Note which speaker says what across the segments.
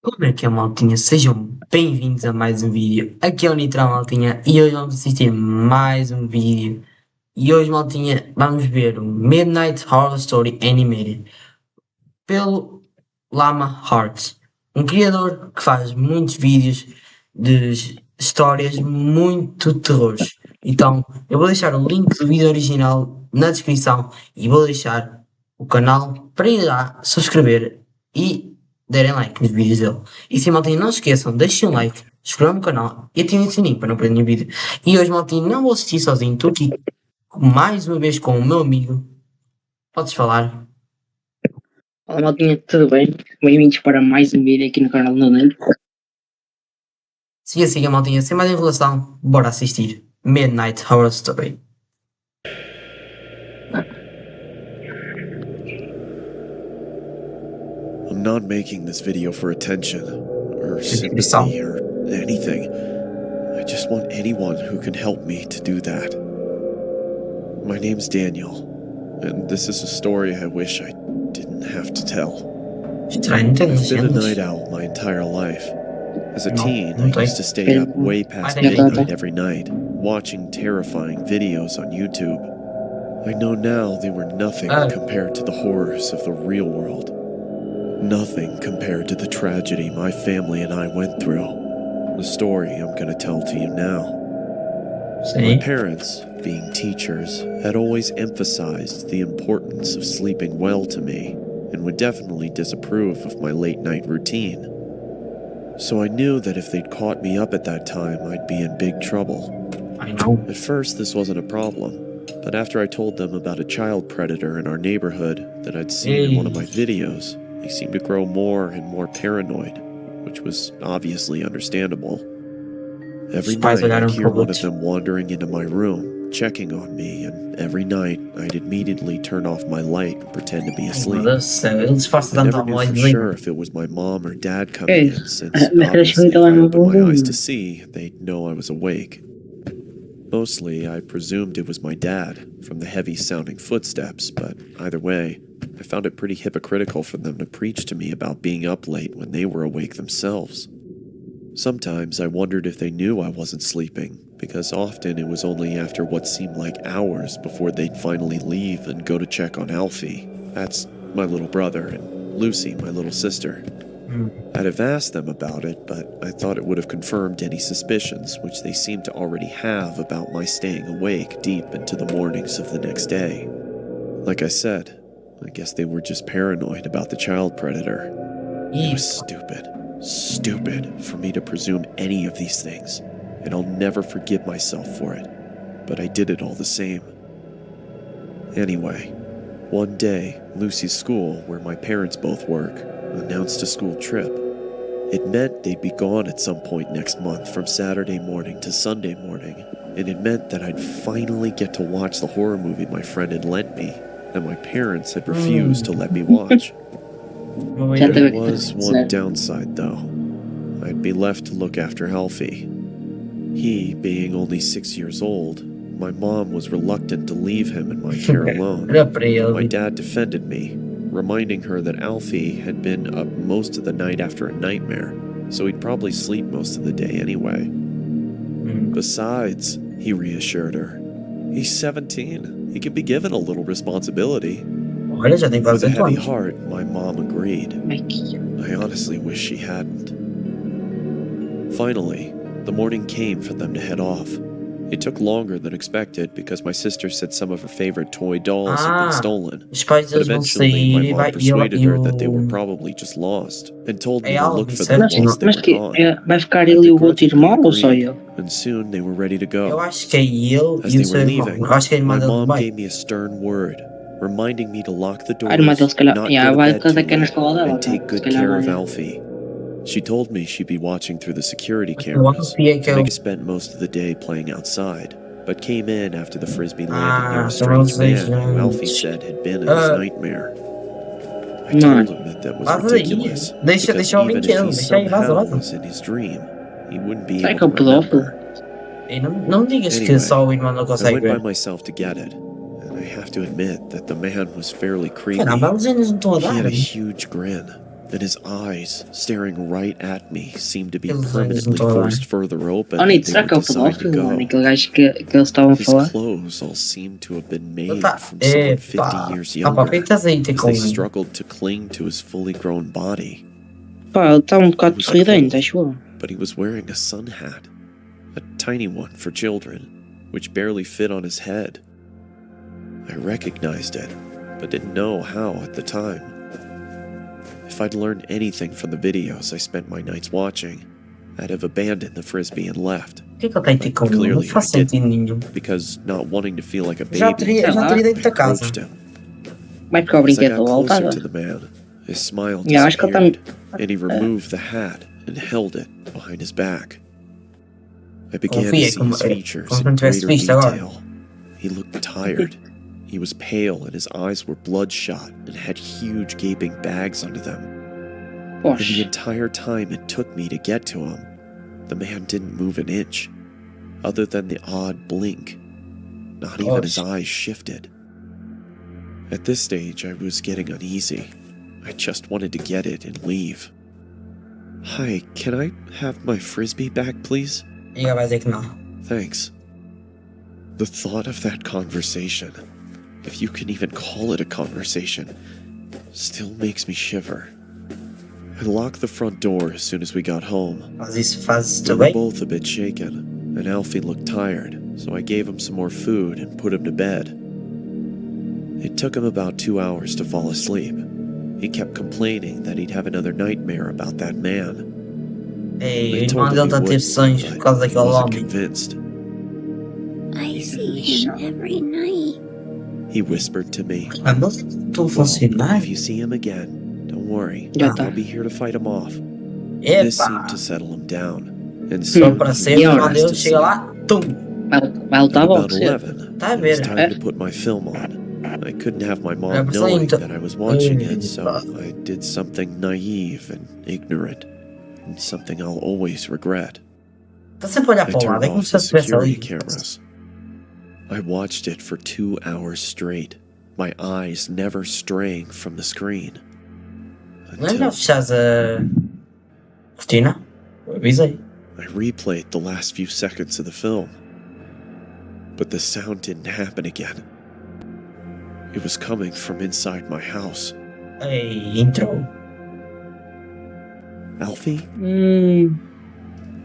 Speaker 1: Como é que é, maltinha? Sejam bem-vindos a mais um vídeo. Aqui é o Nitral, maltinha, e hoje vamos assistir mais um vídeo. E hoje, maltinha, vamos ver o Midnight Horror Story Animated pelo Llama Arts, um criador que faz muitos vídeos de histórias muito terrores. Então, eu vou deixar o link do vídeo original na descrição e vou deixar o canal para ir lá subscrever e darem like nos vídeos dele. E se maltinha, não se esqueçam, deixem um like, inscrevam no canal e ativem o sininho para não perder nenhum vídeo. E hoje, maltinha, não vou assistir sozinho, estou aqui mais uma vez com o meu amigo. Podes falar?
Speaker 2: Olá, maltinha, tudo bem? Bem-vindos para mais um vídeo aqui no canal do Neste.
Speaker 1: Siga, siga, maltinha, sem mais enrolação, bora assistir Midnight Horror Story.
Speaker 3: I'm not making this video for attention, or sympathy, or anything. I just want anyone who can help me to do that. My name's Daniel, and this is a story I wish I didn't have to tell. I've been a night owl my entire life. As a teen, I used to stay up way past midnight every night, watching terrifying videos on YouTube. I know now they were nothing compared to the horrors of the real world. Nothing compared to the tragedy my family and I went through. The story I'm going to tell to you now. My parents, being teachers, had always emphasized the importance of sleeping well to me and would definitely disapprove of my late-night routine. So I knew that if they'd caught me up at that time, I'd be in big trouble.
Speaker 1: I know.
Speaker 3: At first, this wasn't a problem, but after I told them about a child predator in our neighborhood that I'd seen in one of my videos, they seemed to grow more and more paranoid, which was obviously understandable. Every night I'd hear one of them wandering into my room, checking on me, and every night I'd immediately turn off my light and pretend to be asleep. I never knew for sure if it was my mom or dad coming in, since obviously if I opened my eyes to see, they'd know I was awake. Mostly, I presumed it was my dad, from the heavy-sounding footsteps, but either way, I found it pretty hypocritical for them to preach to me about being up late when they were awake themselves. Sometimes I wondered if they knew I wasn't sleeping, because often it was only after what seemed like hours before they'd finally leave and go to check on Alfie. That's my little brother, and Lucy, my little sister. I'd have asked them about it, but I thought it would have confirmed any suspicions which they seemed to already have about my staying awake deep into the mornings of the next day. Like I said, I guess they were just paranoid about the child predator. It was stupid for me to presume any of these things, and I'll never forgive myself for it, but I did it all the same. Anyway, one day, Lucy's school, where my parents both work, announced a school trip. It meant they'd be gone at some point next month from Saturday morning to Sunday morning, and it meant that I'd finally get to watch the horror movie my friend had lent me, and my parents had refused to let me watch. There was one downside, though. I'd be left to look after Alfie. He, being only 6 years old, my mom was reluctant to leave him in my care alone. My dad defended me, reminding her that Alfie had been up most of the night after a nightmare, so he'd probably sleep most of the day anyway. Besides, he reassured her, he's 17. He can be given a little responsibility. With a heavy heart, my mom agreed. I honestly wish she hadn't. Finally, the morning came for them to head off. It took longer than expected because my sister said some of her favorite toy dolls had been stolen. But eventually, my mom persuaded her that they were probably just lost and told me to look for them once they were gone.
Speaker 2: Vai ficar ele e o outro irmão ou só eu?
Speaker 3: And soon they were ready to go.
Speaker 1: Eu acho que é ele
Speaker 3: As
Speaker 1: e
Speaker 3: they
Speaker 1: o seu
Speaker 3: were
Speaker 1: irmão.
Speaker 3: leaving,
Speaker 1: Eu acho que a irmã
Speaker 3: my
Speaker 1: dele
Speaker 3: mom
Speaker 1: vai.
Speaker 3: gave me a stern word, reminding me to lock the
Speaker 2: A irmã dele
Speaker 3: doors,
Speaker 2: se calhar,
Speaker 3: not
Speaker 2: vai
Speaker 3: go to
Speaker 2: casar
Speaker 3: bed
Speaker 2: aqui na
Speaker 3: too
Speaker 2: escola
Speaker 3: late,
Speaker 2: dela,
Speaker 3: and take
Speaker 2: se
Speaker 3: good
Speaker 2: calhar
Speaker 3: care of
Speaker 2: vai.
Speaker 3: Alfie. She told me she'd be watching through the security
Speaker 1: O
Speaker 3: cameras.
Speaker 1: Alfie é que é o...
Speaker 3: I spent most of the day playing outside, but came in after the frisbee landed near a
Speaker 1: Ah,
Speaker 3: strange
Speaker 1: são eles
Speaker 3: man who Alfie
Speaker 1: dois.
Speaker 3: said had been in his nightmare. I
Speaker 2: Mano,
Speaker 3: told him that was
Speaker 1: vaza daí.
Speaker 3: ridiculous,
Speaker 1: Deixa
Speaker 3: because
Speaker 1: o homem
Speaker 3: even if
Speaker 1: quieto,
Speaker 3: he
Speaker 1: deixa aí, vaza,
Speaker 3: somehow
Speaker 1: vaza.
Speaker 3: was in his dream, he wouldn't be
Speaker 2: será
Speaker 3: able
Speaker 2: que é o
Speaker 3: to
Speaker 2: pedófilo?
Speaker 3: remember.
Speaker 1: Ei, não me digas que
Speaker 3: Anyway,
Speaker 1: só o irmão não
Speaker 3: I
Speaker 1: consegue
Speaker 3: went by
Speaker 1: ver.
Speaker 3: myself to get it, and I have to admit that the man was fairly creepy.
Speaker 1: Caramba, eles ainda não estão a
Speaker 3: He had
Speaker 1: dar.
Speaker 3: a huge grin, and his eyes, staring right at me, seemed to be
Speaker 1: Ele
Speaker 3: permanently
Speaker 1: não tá lá.
Speaker 3: forced further open.
Speaker 2: Oh,
Speaker 3: if
Speaker 2: Nito,
Speaker 3: they
Speaker 2: será
Speaker 3: would
Speaker 2: que é o
Speaker 3: decide to
Speaker 2: pedófilo, mano?
Speaker 3: go.
Speaker 2: Aquele gajo que eles estavam a
Speaker 3: His
Speaker 2: falar?
Speaker 3: clothes all seemed to have been made
Speaker 1: Epá,
Speaker 3: from someone 50
Speaker 1: epá.
Speaker 3: years
Speaker 1: Ah, pá, por que
Speaker 3: younger,
Speaker 1: estás aí ter
Speaker 3: as
Speaker 1: com
Speaker 3: they
Speaker 1: ele?
Speaker 3: struggled to cling to his fully grown body.
Speaker 2: Pá, ele está um bocado
Speaker 3: It was
Speaker 2: sorridente,
Speaker 3: cold,
Speaker 2: acho eu.
Speaker 3: but he was wearing a sun hat, a tiny one for children, which barely fit on his head. I recognized it, but didn't know how at the time. If I'd learned anything from the videos I spent my nights watching, I'd have abandoned the frisbee and left.
Speaker 1: Por que ele está aí ter com ele? Não
Speaker 3: Clearly I
Speaker 1: faz sentido
Speaker 3: didn't,
Speaker 1: nenhum.
Speaker 3: because not wanting to feel like a
Speaker 1: Já
Speaker 3: baby,
Speaker 1: teria
Speaker 2: lá.
Speaker 1: dentro
Speaker 3: I
Speaker 1: da casa.
Speaker 3: approached him.
Speaker 2: Vai pegar o
Speaker 3: As I
Speaker 2: brinquedo
Speaker 3: got
Speaker 2: lá,
Speaker 3: closer
Speaker 2: voltava.
Speaker 3: to the man, his smile
Speaker 2: Yeah, acho que ele
Speaker 3: disappeared,
Speaker 2: está...
Speaker 3: and he removed the hat and held it behind his back. I began to
Speaker 1: Confia,
Speaker 3: see
Speaker 1: como-
Speaker 3: his features
Speaker 1: como
Speaker 3: in
Speaker 1: se não tivesse
Speaker 3: greater
Speaker 1: visto agora.
Speaker 3: detail. He looked tired. He was pale and his eyes were bloodshot and had huge gaping bags under them. And the
Speaker 2: Poxa,
Speaker 3: entire time it took me to get to him, the man didn't move an inch, other than the odd blink. Not even his eyes shifted. At this stage, I was getting uneasy. I just wanted to get it and leave. Hi, can I have my frisbee back, please?
Speaker 1: E ele vai dizer que não.
Speaker 3: Thanks. The thought of that conversation, if you can even call it a conversation, still makes me shiver. I locked the front door as soon as we got home.
Speaker 1: Mas isso fazes
Speaker 3: We were
Speaker 1: também?
Speaker 3: both a bit shaken, and Alfie looked tired, so I gave him some more food and put him to bed. It took him about 2 hours to fall asleep. He kept complaining that he'd have another nightmare about that man.
Speaker 1: Ei, o
Speaker 3: I
Speaker 1: irmão
Speaker 3: told
Speaker 1: dele
Speaker 3: him
Speaker 1: está a
Speaker 3: he
Speaker 1: ter
Speaker 3: wouldn't,
Speaker 1: sonhos por
Speaker 3: but
Speaker 1: causa
Speaker 3: he
Speaker 1: daquele
Speaker 3: wasn't
Speaker 1: homem.
Speaker 3: convinced.
Speaker 4: I see him every night.
Speaker 3: He whispered to me,
Speaker 1: Ah, mas estou a
Speaker 3: "Well,
Speaker 1: funcionar?
Speaker 3: if you see him again, don't worry.
Speaker 2: Já
Speaker 3: I'll
Speaker 2: tá.
Speaker 3: be here to fight him off." This seemed
Speaker 1: Epá!
Speaker 3: to settle him down, and
Speaker 1: Só
Speaker 3: soon
Speaker 1: para
Speaker 3: he
Speaker 1: ser,
Speaker 3: was
Speaker 1: o irmão
Speaker 3: fast
Speaker 1: dele chega
Speaker 3: asleep.
Speaker 1: lá, tum!
Speaker 2: vai lutar
Speaker 3: At
Speaker 2: a
Speaker 3: about
Speaker 2: boxe.
Speaker 3: 11,
Speaker 1: Tá a
Speaker 3: it was
Speaker 1: ver.
Speaker 3: time to put my film on. I couldn't have my mom
Speaker 1: mas
Speaker 3: knowing
Speaker 1: ainda-
Speaker 3: that I was watching it, so
Speaker 1: Epa.
Speaker 3: I did something naive and ignorant, and something I'll always regret.
Speaker 1: Está sempre a olhar
Speaker 3: I
Speaker 1: para o
Speaker 3: turned
Speaker 1: lado, é como
Speaker 3: off
Speaker 1: se
Speaker 3: the
Speaker 1: eu estivesse
Speaker 3: security
Speaker 1: ali.
Speaker 3: cameras. I watched it for 2 hours straight, my eyes never straying from the screen.
Speaker 1: Não é melhor
Speaker 3: Until
Speaker 1: fechares a cortina? Eu avisei.
Speaker 3: I replayed the last few seconds of the film. But the sound didn't happen again. It was coming from inside my house.
Speaker 1: Ei, entrou.
Speaker 3: Alfie?
Speaker 2: Hum,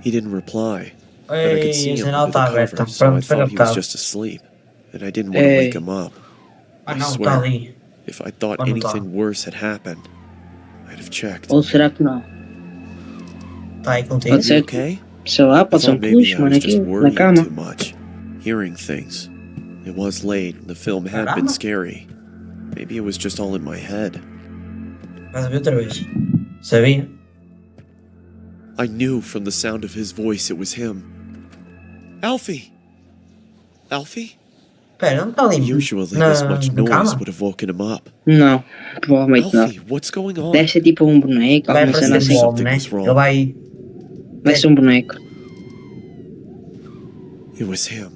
Speaker 3: He didn't reply, but I could see
Speaker 1: Ei, a
Speaker 3: him
Speaker 1: janela
Speaker 3: under the
Speaker 1: está aberta.
Speaker 3: covers, so I
Speaker 1: Pronto, foi
Speaker 3: thought he was
Speaker 1: captado.
Speaker 3: just asleep, and I didn't want to wake
Speaker 2: Hey.
Speaker 3: him up.
Speaker 1: Ah
Speaker 3: I
Speaker 1: não, está
Speaker 3: swear,
Speaker 1: ali.
Speaker 3: if I thought
Speaker 1: Quando tá?
Speaker 3: anything worse had happened, I'd have checked.
Speaker 2: ou será que não?
Speaker 1: Está aí contigo.
Speaker 2: Pode
Speaker 3: You
Speaker 2: ser.
Speaker 3: okay?
Speaker 2: Sei lá,
Speaker 3: I
Speaker 2: pode ser
Speaker 3: thought maybe
Speaker 2: peluche,
Speaker 3: I
Speaker 2: mano,
Speaker 3: was
Speaker 2: aqui
Speaker 3: just
Speaker 2: na
Speaker 3: worrying
Speaker 2: cama.
Speaker 3: too much, hearing things. It was late, and the film had
Speaker 1: Caramba.
Speaker 3: been scary. Maybe it was just all in my head.
Speaker 1: Vais a ver outra vez. Sabia?
Speaker 3: I knew from the sound of his voice it was him. Alfie! Alfie?
Speaker 1: Espera, não está ali.
Speaker 3: Usually
Speaker 1: na,
Speaker 3: this much
Speaker 1: na
Speaker 3: noise
Speaker 1: cama?
Speaker 3: would have woken him up.
Speaker 2: Não, provavelmente não.
Speaker 3: Alfie, what's going on?
Speaker 2: Deve ser tipo um boneco,
Speaker 1: Vai
Speaker 2: alguma cena
Speaker 1: aparecer
Speaker 2: assim.
Speaker 1: um homem, né?
Speaker 3: Something was wrong.
Speaker 1: Ele vai.
Speaker 2: Vai ser um boneco.
Speaker 3: It was him.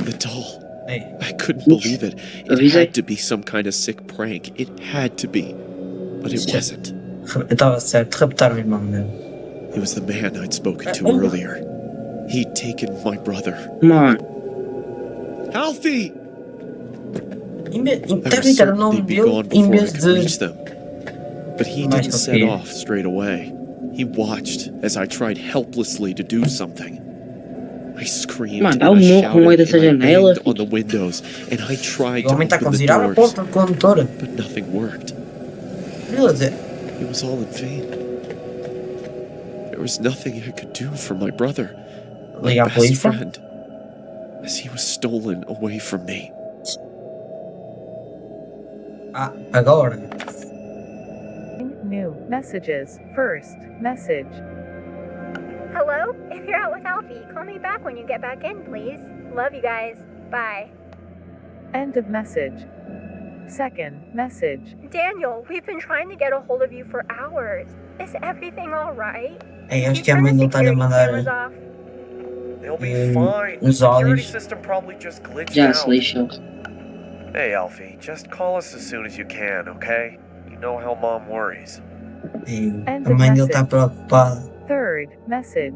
Speaker 3: The doll.
Speaker 1: Ei,
Speaker 3: I couldn't believe it. It
Speaker 2: Avisei.
Speaker 3: had to be some kind of sick prank. It had to be. But it wasn't.
Speaker 1: eu estava certo. Raptaram o irmão dele.
Speaker 3: It was the man I'd spoken to
Speaker 1: Oh.
Speaker 3: earlier. He'd taken my brother.
Speaker 2: Mano,
Speaker 3: Alfie!
Speaker 1: Está
Speaker 3: I
Speaker 1: a
Speaker 3: was
Speaker 1: gritar o
Speaker 3: certain
Speaker 1: nome
Speaker 3: they'd be
Speaker 1: dele
Speaker 3: gone
Speaker 1: em
Speaker 3: before I
Speaker 1: vez
Speaker 3: could
Speaker 1: de.
Speaker 3: reach them. But he
Speaker 1: Mais
Speaker 3: didn't set
Speaker 1: confia.
Speaker 3: off straight away. He watched as I tried helplessly to do something. I screamed
Speaker 2: Mano,
Speaker 3: and
Speaker 2: dá
Speaker 3: I
Speaker 2: morro no meio
Speaker 3: shouted
Speaker 2: dessa
Speaker 3: and I
Speaker 2: janela.
Speaker 3: banged on the windows and I tried
Speaker 1: O
Speaker 3: to
Speaker 1: homem está a
Speaker 3: open the
Speaker 1: conduzir. Abre a
Speaker 3: doors,
Speaker 1: porta do condutor.
Speaker 3: but nothing worked.
Speaker 1: Beleza.
Speaker 3: It was all in vain. There was nothing I could do for my brother, my
Speaker 1: Liga à
Speaker 3: best
Speaker 1: polícia.
Speaker 3: friend, as he was stolen away from me.
Speaker 1: Ah, agora.
Speaker 5: New messages. First message.
Speaker 6: Hello? If you're out with Alfie, call me back when you get back in, please. Love you guys. Bye.
Speaker 5: End of message. Second message.
Speaker 6: Daniel, we've been trying to get a hold of you for hours. Is everything alright?
Speaker 1: Ei, acho
Speaker 6: You
Speaker 1: que a
Speaker 6: turn
Speaker 1: mãe
Speaker 6: the
Speaker 1: dele está-lhe a
Speaker 6: security cameras
Speaker 1: mandar
Speaker 6: off?
Speaker 7: They'll be
Speaker 1: Um,
Speaker 7: fine. The
Speaker 1: uns
Speaker 7: security
Speaker 1: olhos.
Speaker 7: system probably just glitched
Speaker 2: já
Speaker 7: out.
Speaker 2: se lixou.
Speaker 7: Hey, Alfie, just call us as soon as you can, okay? You know how Mom worries.
Speaker 1: E
Speaker 5: End
Speaker 1: a
Speaker 5: of
Speaker 1: mãe dele está
Speaker 5: message.
Speaker 1: preocupada.
Speaker 5: Third message.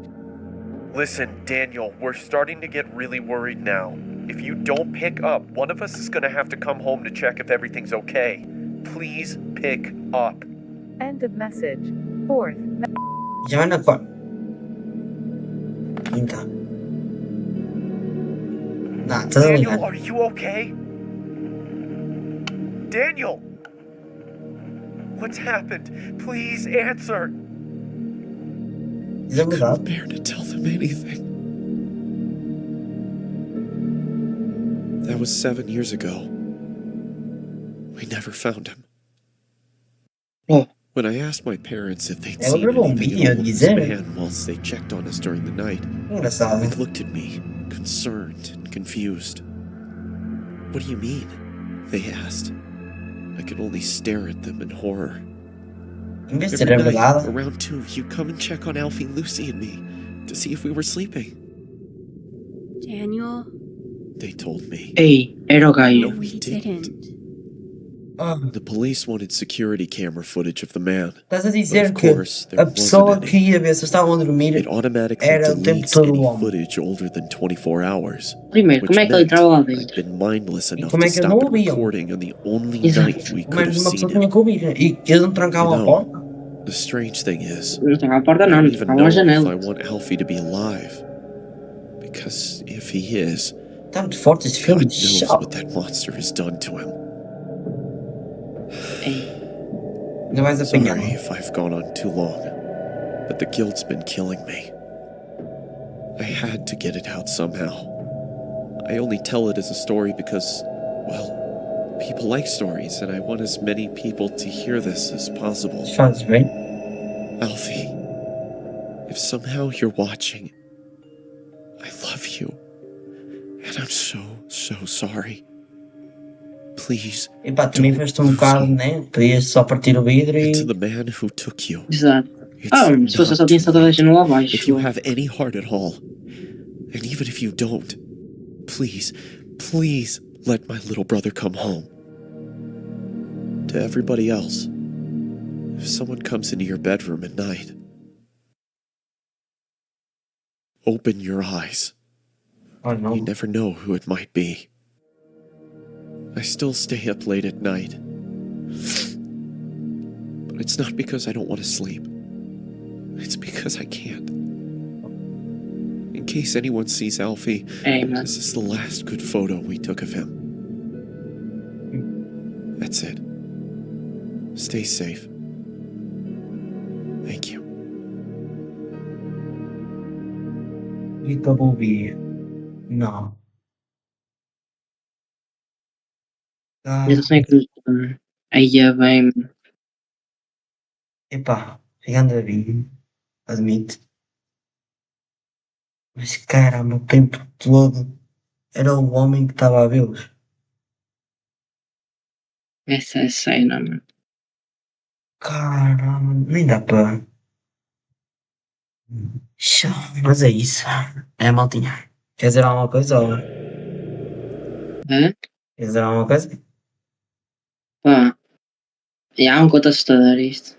Speaker 7: Listen, Daniel, we're starting to get really worried now. If you don't pick up, one of us is gonna have to come home to check if everything's okay. Please pick up.
Speaker 5: End of message. Fourth.
Speaker 1: Já vai na quarta. Quinta. Não, estás a
Speaker 7: Daniel,
Speaker 1: ligar.
Speaker 7: are you okay? Daniel! What's happened? Please answer.
Speaker 1: Isso é verdade.
Speaker 3: Bear to tell them anything. That was 7 years ago. We never found him.
Speaker 2: Oh.
Speaker 3: When I asked my parents if they'd
Speaker 1: Ela
Speaker 3: seen
Speaker 1: gravou
Speaker 3: anything
Speaker 1: vídeo a
Speaker 3: at all of this
Speaker 1: dizer.
Speaker 3: man whilst they checked on us during the night,
Speaker 1: Engraçado.
Speaker 3: they looked at me, concerned and confused. What do you mean? They asked. I could only stare at them in horror.
Speaker 1: Em vez de
Speaker 3: Every
Speaker 1: ser
Speaker 3: night,
Speaker 1: verdade.
Speaker 3: around 2, you'd come and check on Alfie, Lucy, and me to see if we were sleeping.
Speaker 4: Daniel,
Speaker 3: They told me.
Speaker 2: Ei, era o gajo.
Speaker 3: No,
Speaker 4: no,
Speaker 3: we
Speaker 4: he
Speaker 3: didn't.
Speaker 4: didn't.
Speaker 1: Ah,
Speaker 3: The police wanted security camera footage of the man.
Speaker 1: estás a
Speaker 3: But
Speaker 1: dizer
Speaker 3: of
Speaker 1: que
Speaker 3: course, there
Speaker 1: a pessoa
Speaker 3: wasn't
Speaker 1: que
Speaker 3: any.
Speaker 1: ia ver se estavam a dormir
Speaker 3: It automatically
Speaker 1: era o tempo
Speaker 3: deletes
Speaker 1: todo
Speaker 3: any
Speaker 1: o homem.
Speaker 3: footage older than 24 hours.
Speaker 2: Primeiro,
Speaker 3: Which
Speaker 2: como é que ele
Speaker 3: meant
Speaker 2: entrava lá
Speaker 3: I'd
Speaker 2: dentro?
Speaker 3: been mindless
Speaker 1: E
Speaker 3: enough
Speaker 1: como
Speaker 3: to
Speaker 1: é que eles
Speaker 3: stop
Speaker 1: não
Speaker 3: it
Speaker 1: ouviam?
Speaker 3: recording on the only
Speaker 2: Exato.
Speaker 3: night we could
Speaker 1: Mas
Speaker 3: have
Speaker 1: uma
Speaker 3: seen
Speaker 1: pessoa tinha
Speaker 3: him.
Speaker 1: que ouvir. E eles não trancavam a
Speaker 3: You know,
Speaker 1: porta.
Speaker 3: The strange thing is,
Speaker 2: Não estava à porta,
Speaker 3: I
Speaker 2: não,
Speaker 3: don't
Speaker 2: não
Speaker 3: even
Speaker 2: estava
Speaker 3: know
Speaker 2: à
Speaker 3: if
Speaker 2: janela.
Speaker 3: I want Alfie to be alive. Because if he is,
Speaker 1: Está muito forte este filme.
Speaker 3: God knows
Speaker 1: Tchau.
Speaker 3: what that monster has done to him.
Speaker 2: Ei,
Speaker 1: Ainda vais
Speaker 3: Sorry
Speaker 1: apanhá-lo.
Speaker 3: if I've gone on too long, but the guilt's been killing me. I had to get it out somehow. I only tell it as a story because, well, people like stories, and I want as many people to hear this as possible.
Speaker 1: Fazes bem.
Speaker 3: Alfie, if somehow you're watching, I love you, and I'm so sorry. Please,
Speaker 1: Epá, também
Speaker 3: don't
Speaker 1: foste um bocado, né? Podias só partir o vidro
Speaker 3: and to
Speaker 1: e.
Speaker 3: the man who took you.
Speaker 2: exato.
Speaker 3: It's
Speaker 2: Se fosse
Speaker 3: not
Speaker 2: só tinha
Speaker 3: too
Speaker 2: saltado a
Speaker 3: late.
Speaker 2: janela abaixo.
Speaker 3: If you have any heart at all, and even if you don't, please let my little brother come home. To everybody else, if someone comes into your bedroom at night, open your eyes.
Speaker 1: Oh
Speaker 3: You
Speaker 1: não.
Speaker 3: never know who it might be. I still stay up late at night. But it's not because I don't want to sleep. It's because I can't. In case anyone sees Alfie,
Speaker 2: Ei, mano.
Speaker 3: this is the last good photo we took of him. That's it. Stay safe. Thank you.
Speaker 1: E acabou o vídeo. Não. Ah,
Speaker 2: Eu sei que. Aí é bem.
Speaker 1: epá, chegando a vídeo. Admito. Mas caramba, o tempo todo era o homem que estava a vê-los.
Speaker 2: Essa é a cena, mano.
Speaker 1: Caramba, nem dá para. Mas é isso. É, maltinha. Quer dizer alguma coisa? Ou...
Speaker 2: Hã?
Speaker 1: Quer dizer alguma coisa?
Speaker 2: Pá. É um conto assustador isto.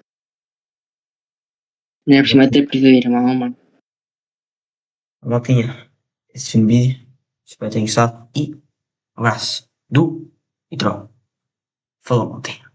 Speaker 2: Não é por cima de ter perdido, mano.
Speaker 1: Maltinha. Esse fim de vídeo. Espero que tenham gostado. E um abraço do e tchau. Falou, maltinha.